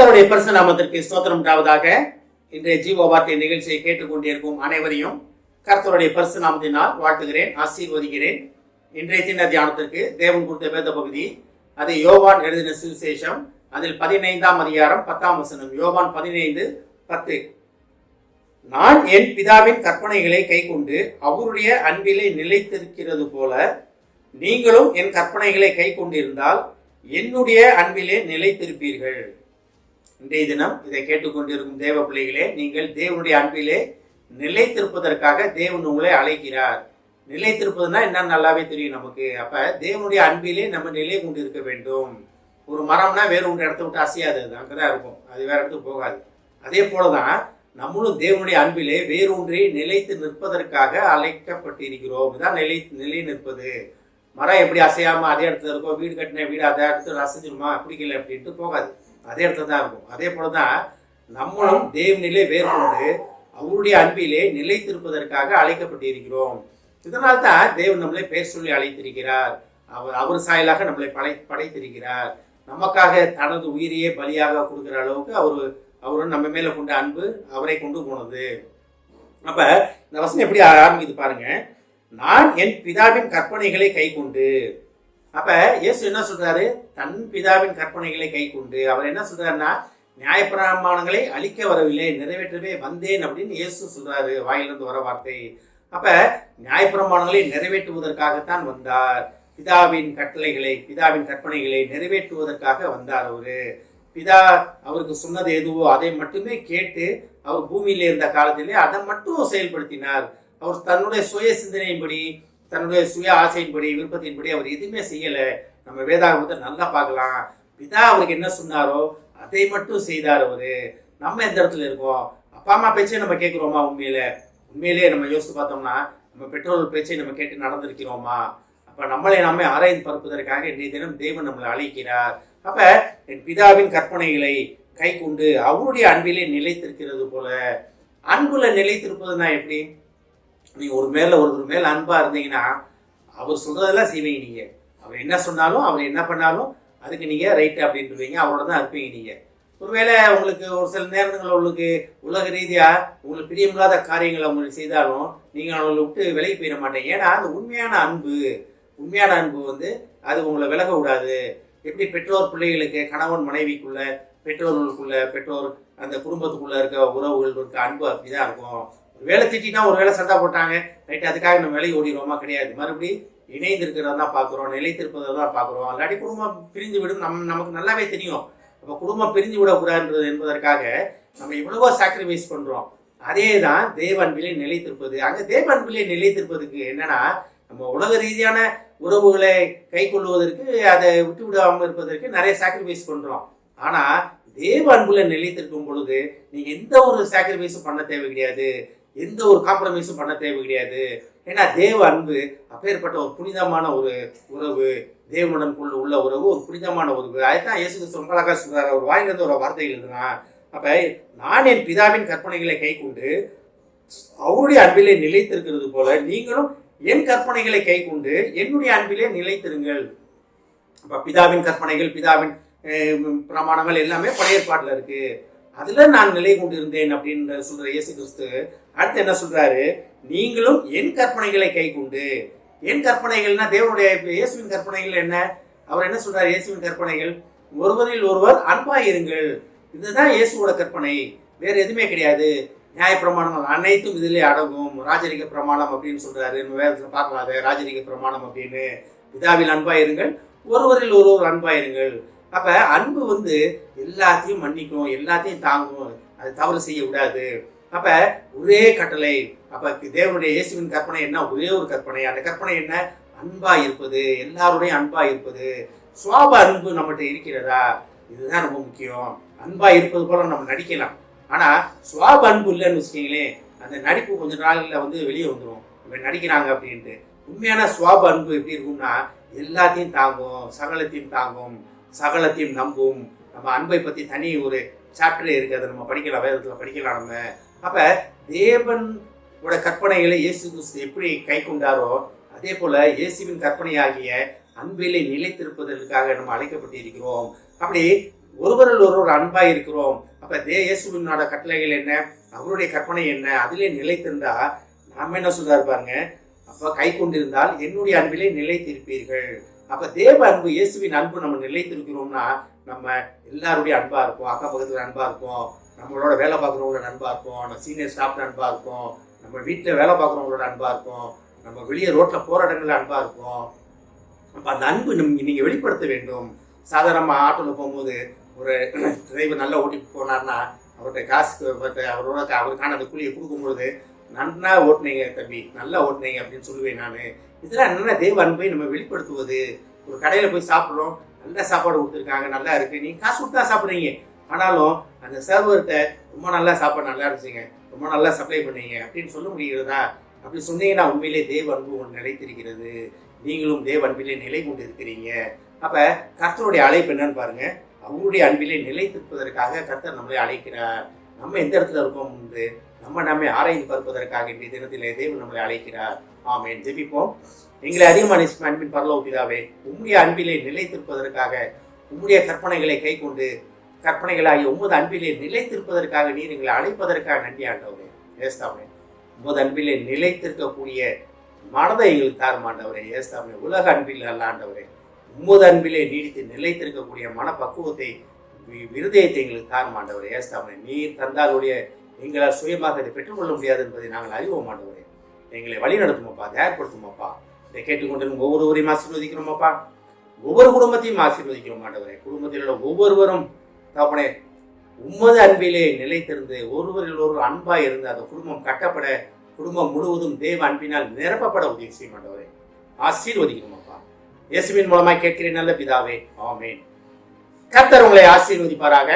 கர்த்தருடைய பரிசு நாமத்திற்கு ஸ்தோத்திரம் உண்டாவதாக. இன்றைய ஜீவ வார்த்தை நிகழ்ச்சியை கேட்டுக்கொண்டிருக்கும் அனைவரையும் கர்த்தருடைய பரிசு நாமத்தினால் வாழ்த்துகிறேன், ஆசீர்வதிக்கிறேன். இன்றைய சின்ன தியானத்திற்கு தேவன் கொடுத்த வேத பகுதி, அது யோவான் எழுதின சுவிசேஷம், அதில் 15ஆம் அதிகாரம் 10ஆம் வசனம். யோவான் 15:10. நான் என் பிதாவின் கற்பனைகளை கைக்கொண்டு அவருடைய அன்பிலே நிலைத்திருக்கிறது போல நீங்களும் என் கற்பனைகளை கை கொண்டிருந்தால் என்னுடைய அன்பிலே நிலைத்திருப்பீர்கள். இன்றைய தினம் இதை கேட்டுக்கொண்டிருக்கும் தேவ பிள்ளைகளே, நீங்கள் தேவனுடைய அன்பிலே நிலைத்திருப்பதற்காக தேவன் உங்களை அழைக்கிறார். நிலைத்திருப்பதுன்னா என்ன நல்லாவே தெரியும் நமக்கு. அப்ப தேவனுடைய அன்பிலே நம்ம நிலை கொண்டு இருக்க வேண்டும். ஒரு மரம்னா வேற ஒன்று இடத்த விட்டு அசையாது, அது அங்கதான் இருக்கும், அது வேற இடத்துக்கு போகாது. அதே போலதான் நம்மளும் தேவனுடைய அன்பிலே வேறொன்றே நிலைத்து நிற்பதற்காக அழைக்கப்பட்டிருக்கிறோம். இதான் நிலை நிற்பது. மரம் எப்படி அசையாம அதே இடத்துல இருக்கும், வீடு கட்டின வீடு அதே இடத்துல அசைஞ்சிருமா பிடிக்கல அப்படின்ட்டு போகாது, அதே இடத்துல தான் இருக்கும். அதே போலதான் நம்மளும் தேவனிலே வேறுகொண்டு அவருடைய அன்பிலே நிலைத்திருப்பதற்காக அழைக்கப்பட்டிருக்கிறோம். இதனால்தான் தேவன் நம்மளை பெயர் சொல்லி அழைத்திருக்கிறார். அவர் சாயலாக நம்மளை படைத்திருக்கிறார். நமக்காக தனது உயிரையே பலியாக கொடுக்கிற அளவுக்கு அவரு நம்ம மேல கொண்ட அன்பு அவரை கொண்டு போனது. அப்ப இந்த வசனம் எப்படி ஆரம்பிக்குது பாருங்க. நான் என் பிதாவின் கற்பனைகளை கை கொண்டு. அப்ப இயேசு என்ன சொல்றாரு? தன் பிதாவின் கற்பனைகளை கை கொண்டு. அவர் என்ன சொல்றாருன்னா, நியாயப்பிரமாணங்களை அழிக்க வரவில்லை, நிறைவேற்றவே வந்தேன் அப்படின்னு இயேசு சொல்றாரு, வாயிலிருந்து வர வார்த்தை. அப்ப நியாயப்பிரமாணங்களை நிறைவேற்றுவதற்காகத்தான் வந்தார். பிதாவின் கற்பனைகளை நிறைவேற்றுவதற்காக வந்தார். அவரு பிதா அவருக்கு சொன்னது எதுவோ அதை மட்டுமே கேட்டு அவர் பூமியில இருந்த காலத்திலே அதை மட்டும் செயல்படுத்தினார். அவர் தன்னுடைய சுய சிந்தனையின்படி, தன்னுடைய சுய ஆசையின்படி, விருப்பத்தின்படி அவர் எதுவுமே செய்யல. நம்ம வேதாகமத்தை நல்லா பார்க்கலாம். பிதா அவருக்கு என்ன சொன்னாரோ அதை மட்டும் செய்தார் அவரு. நம்ம எந்த இடத்துல இருக்கோம்? அப்பா அம்மா பேச்சை நம்ம கேட்கிறோமா? உண்மையிலேயே நம்ம யோசித்து பார்த்தோம்னா நம்ம பெற்றோர்கள் பேச்சை நம்ம கேட்டு நடந்திருக்கிறோமா? அப்ப நம்மை ஆராய்ந்து பார்ப்பதற்காக இன்றைய தினம் தேவன் நம்மளை அழைக்கிறார். அப்ப என் பிதாவின் கற்பனைகளை கை கொண்டு அவருடைய அன்பிலே நிலைத்திருக்கிறது போல. அன்புல நிலைத்திருப்பதுன்னா எப்படி? நீங்க ஒருவர் மேல அன்பா இருந்தீங்கன்னா அவர் சொல்றதெல்லாம் செய்வீங்க. நீங்க அவர் என்ன சொன்னாலும், அவர் என்ன பண்ணாலும் அதுக்கு நீங்க ரைட் அப்படின்றீங்க, அவரோட தான் இருப்பீங்க. நீங்க ஒருவேளை உங்களுக்கு ஒரு சில நேரங்கள் உங்களுக்கு உலக ரீதியா உங்களுக்கு பிரியமில்லாத காரியங்களை உங்களுக்கு செய்தாலும் நீங்க அவங்களை விட்டு விலகி போயிட மாட்டீங்க. ஏன்னா அந்த உண்மையான அன்பு அது உங்களை விலக விடாது. எப்படி பெற்றோர் பிள்ளைகளுக்கு, கணவன் மனைவிக்குள்ள, பெற்றோர் அந்த குடும்பத்துக்குள்ள இருக்க உறவுகள் இருக்க அன்பு அப்படிதான் இருக்கும். ஒரு வேலை திட்டினா, ஒரு வேலை சண்டை போட்டாங்க, ரைட், அதுக்காக நம்ம விலகி ஓடிடுவோமா? கிடையாது. மறுபடி இணைந்து இருக்கிறதா தான் பார்க்குறோம், நிலைத்திருப்பதை தான் பார்க்குறோம். அல்லாட்டி குடும்பம் பிரிஞ்சு விடும், நமக்கு நல்லாவே தெரியும். அப்போ குடும்பம் பிரிஞ்சு விடக்கூடாது என்பதற்காக நம்ம எவ்வளவோ சாக்ரிஃபைஸ் பண்றோம். அதே தான் தேவ அன்பிலே நிலைத்திருப்பது. அங்கே தேவ அன்பிலே நிலைத்திருப்பதுக்கு என்னன்னா, நம்ம உலக ரீதியான உறவுகளை கை கொள்வதற்கு, அதை விட்டு விடாமல் இருப்பதற்கு நிறைய சாக்ரிஃபைஸ் பண்றோம். ஆனா தேவ அன்புல நிலைத்திருக்கும் பொழுது நீங்க எந்த ஒரு சாக்ரிஃபைஸும் பண்ண தேவை கிடையாது, எந்த ஒரு காம்ப்ரமைஸும் பண்ண தேவை கிடையாது. ஏன்னா தேவ அன்பு அப்பேற்பட்ட ஒரு புனிதமான ஒரு உறவு, தேவனுடன் உள்ள உறவு ஒரு புனிதமான உறவு. அதுதான் இயேசு கிறிஸ்து ரொம்ப அழகா சொல்றாரு, அவர் வாயிலிருந்து ஒரு வார்த்தை எழுதுனா. அப்ப நான் என் பிதாவின் கற்பனைகளை கை கொண்டு அவருடைய அன்பிலே நிலைத்திருக்கிறது போல நீங்களும் என் கற்பனைகளை கை கொண்டு என்னுடைய அன்பிலே நிலைத்திருங்கள். அப்ப பிதாவின் கற்பனைகள், பிதாவின் பிரமாணங்கள் எல்லாமே பழைய ஏற்பாட்டுல இருக்கு. அதுல நான் நிலை கொண்டு இருந்தேன் அப்படின்னு சொல்ற இயேசு கிறிஸ்து அடுத்து என்ன சொல்றாரு? நீங்களும் என் கற்பனைகளை கை கொண்டு. என் கற்பனைகள்னா தேவனுடைய இயேசுவின் கற்பனைகள் என்ன? அவர் என்ன சொல்றாரு? இயேசுவின் கற்பனைகள் ஒருவரில் ஒருவர் அன்பாயிருங்கள். இதுதான் இயேசுவோட கற்பனை, வேற எதுவுமே கிடையாது. நியாயப்பிரமாணங்கள் அனைத்தும் இதிலே அடங்கும். ராஜரிக பிரமாணம் அப்படின்னு சொல்றாரு, வேதத்துல பார்க்கலாம் அதை, ராஜரிக பிரமாணம் அப்படின்னு. பிதாவில் அன்பாயிருங்கள், ஒருவரில் ஒருவர் அன்பாயிருங்கள். அப்ப அன்பு எல்லாத்தையும் மன்னிக்கும், எல்லாத்தையும் தாங்கும், அது தவறு செய்ய விடாது. அப்ப ஒரே கட்டளை. அப்ப தேவனுடைய இயேசுவின் கற்பனை என்ன? ஒரே ஒரு கற்பனை. அந்த கற்பனை என்ன? அன்பா இருப்பது, எல்லாருடையும் அன்பா இருப்பது. சுவாப அன்பு நம்மகிட்ட இருக்கிறதா? இதுதான் ரொம்ப முக்கியம். அன்பா இருப்பது போல நம்ம நடிக்கலாம், ஆனா சுவாப அன்பு இல்லைன்னு வச்சுக்கீங்களேன், அந்த நடிப்பு கொஞ்ச நாள்ல வெளியே வந்துடும், இவன் நடிக்கிறாங்க அப்படின்ட்டு. உண்மையான சுவாப அன்பு எப்படி இருக்கும்னா, எல்லாத்தையும் தாங்கும், சகலத்தையும் தாங்கும், சகலத்தையும் நம்பும். நம்ம அன்பை பத்தி தனி ஒரு சாப்டரே இருக்கு, அதை நம்ம படிக்கலாம், வேதத்துல படிக்கலாம் நம்ம. அப்ப தேவனோட கற்பனைகளை இயேசு கிறிஸ்து எப்படி கை கொண்டாரோ அதே போல இயேசுவின் கற்பனையாகிய அன்பிலே நிலைத்திருப்பதற்காக நம்ம அழைக்கப்பட்டிருக்கிறோம். அப்படி ஒருவரில் ஒருவர் அன்பாய் இருக்கிறோம். அப்ப இயேசுவினோட கட்டளைகள் என்ன, அவருடைய கற்பனை என்ன, அதிலே நிலைத்திருந்தா நாம என்ன சொல்றாரு பாருங்க, அப்ப கை கொண்டிருந்தால் என்னுடைய அன்பிலே நிலைத்திருப்பீர்கள். அப்ப தேவ அன்பு, இயேசுவின் அன்பு நம்ம நிலைத்திருக்கிறோம்னா நம்ம எல்லாருடைய அன்பா இருக்கும், அக்கம் பக்கத்துல அன்பா இருக்கும், நம்மளோட வேலை பார்க்குறவங்களோட அன்பா இருக்கும், நம்ம சீனியர் ஸ்டாஃப்ல அன்பா இருக்கும், நம்ம வீட்டில் வேலை பார்க்குறவங்களோட அன்பா இருக்கும், நம்ம வெளியே ரோட்ல போற இடங்கள்ல அன்பா இருக்கும். அப்ப அந்த அன்பு நீங்க வெளிப்படுத்த வேண்டும். சாதாரணமாக ஆட்டோவில் போகும்போது ஒரு டிரைவர் நல்லா ஓட்டி போனார்னா அவர்கிட்ட காசுக்கு அவருக்கான அந்த கூலியை கொடுக்கும்பொழுது நல்லா ஓட்டுனீங்க தம்பி, நல்லா ஓட்டுனீங்க அப்படின்னு சொல்லுவேன் நான். இதெல்லாம் என்னென்ன தேவ அன்பை நம்ம வெளிப்படுத்துவது. ஒரு கடையில் போய் சாப்பிட்றோம், நல்ல சாப்பாடு கொடுத்துருக்காங்க, நல்லா இருக்கு, நீங்கள் காசு கொடுத்தா சாப்பிட்றீங்க, ஆனாலும் அந்த சர்வர்கிட்ட ரொம்ப நல்லா சாப்பாடு நல்லா இருந்துச்சுங்க, ரொம்ப நல்லா சப்ளை பண்ணீங்க அப்படின்னு சொல்ல முடிகிறதா? அப்படி சொன்னீங்கன்னா உண்மையிலே தேவ அன்பு ஒன்று நிலைத்திருக்கிறது. நீங்களும் தேவ அன்பிலே நிலை கொண்டு இருக்கிறீங்க. அப்ப கர்த்தருடைய அழைப்பு என்னன்னு பாருங்க. அவங்களுடைய அன்பிலே நிலைத்திருப்பதற்காக கர்த்தர் நம்மளை அழைக்கிறார். நம்ம எந்த இடத்துல இருக்கோம் என்று நம்மை ஆராய்ந்து பார்ப்பதற்காக இன்றைய தினத்திலே தேவன் நம்மளை அழைக்கிறார். ஆமென். ஜெபிப்போம். எங்களை அதிகமான அன்பின் பரலோக பிதாவே, உம்முடைய அன்பிலே நிலைத்திருப்பதற்காக, உம்முடைய கற்பனைகளை கை கொண்டு கற்பனைகளாகிய உமது அன்பிலே நிலைத்திருப்பதற்காக நீர் எங்களை அழைப்பதற்காக நன்றி ஆண்டவரே. ஏஸ்தாமே, உமது அன்பிலே நிலைத்திருக்கக்கூடிய மனதை எங்களுக்கு தாரும் ஆண்டவரே. ஏஸ்தாமே, உலக அன்பில் அல்ல ஆண்டவரே, உமது அன்பிலே நீடித்து நிலைத்திருக்கக்கூடிய மனப்பக்குவத்தை, இருதயத்தை எங்களுக்கு தாரும் ஆண்டவரே. ஏஸ்தாமே, நீர் தந்தாலுடைய எங்களால் சுயமாக இதை பெற்றுக்கொள்ள முடியாது என்பதை நாங்கள் அறிவோம் ஆண்டவரே. எங்களை வழி நடத்துமப்பா, தயார்படுத்துமப்பா. இதை கேட்டுக்கொண்டு ஒவ்வொருவரையும் ஆசீர்வதிக்கிறோமப்பா. ஒவ்வொரு குடும்பத்தையும் ஆசீர்வதிக்கிறோம் ஆண்டவரே. குடும்பத்தில் உள்ள ஒவ்வொருவரும் தகப்பனே உம்மது அன்பிலே நிலைத்திருந்து ஒருவரில் ஒரு அன்பாய் இருந்து அந்த குடும்பம் கட்டப்பட, குடும்பம் முழுவதும் தேவ அன்பினால் நிரப்பப்பட உதவி செய்ய மாட்டவரே. ஆசீர்வதிக்கிறோமப்பா. இயேசுவின் மூலமாய் கேட்கிறேன் நல்ல பிதாவே. ஆமென். கர்த்தர் உங்களை ஆசீர்வதிப்பாராக.